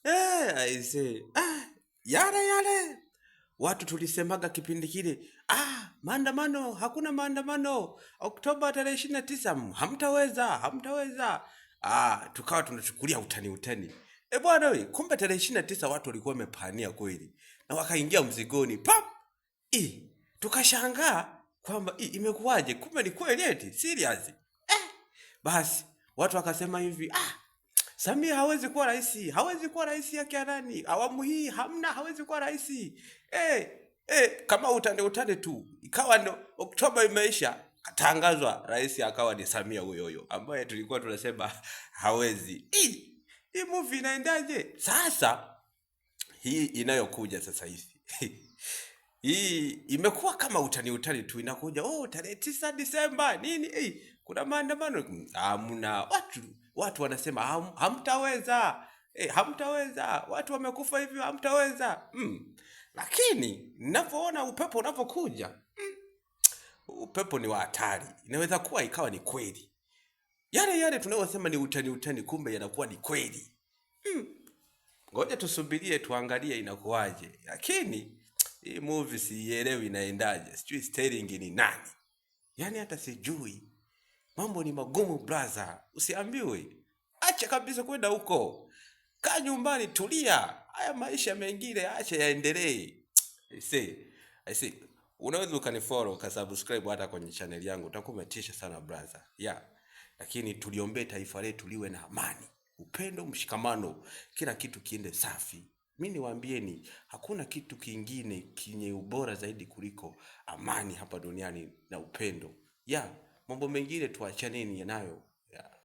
I say, yale watu tulisemaga kipindi kile, maandamano, hakuna maandamano Oktoba tarehe 29, hamtaweza. Tukawa tunachukulia utani. Bwana wewe, kumbe tarehe 29 watu walikuwa wamepania kweli na wakaingia mzigoni pap. Tukashangaa kwamba imekuwaje, kumbe ni kweli eti serious. Basi watu wakasema hivi, Samia hawezi kuwa rais yake ya nani? Awamu hii hawezi kuwa rais. Kama utande tu. Ikawa ndo Oktoba imeisha, katangazwa rais akawa ni Samia huyo ambaye tulikuwa tunasema hawezi. Hii movie inaendaje? Sasa hii inayokuja sasa hivi. Hii imekuwa kama utani tu, inakuja tarehe 9 Disemba nini? Kuna maandamano. Hamna. Watu wanasema hamtaweza. Watu wamekufa hivyo, hamtaweza. Lakini ninapoona upepo unapokuja, upepo ni wa hatari. Inaweza kuwa ikawa ni kweli. Yale tunayosema ni utani, kumbe yanakuwa ni kweli. Ngoja tusubirie tuangalie inakuwaje. Lakini hii movie sielewi inaendaje. Sijui Sterling ni nani. Yaani hata sijui. Mambo ni magumu brother. Usiambiwe. Acha kabisa kwenda huko. Kaa nyumbani, tulia. Haya maisha mengine acha yaendelee. I say, unaweza ukanifollow, ukasubscribe hata kwenye channel yangu. Utakuwa umetisha sana brother. Lakini tuliombee taifa letu liwe na amani, upendo, mshikamano, kila kitu kiende safi. Mimi niwaambieni, hakuna kitu kingine kinye ubora zaidi kuliko amani hapa duniani na upendo. Mambo mengine tuachaneni nayo.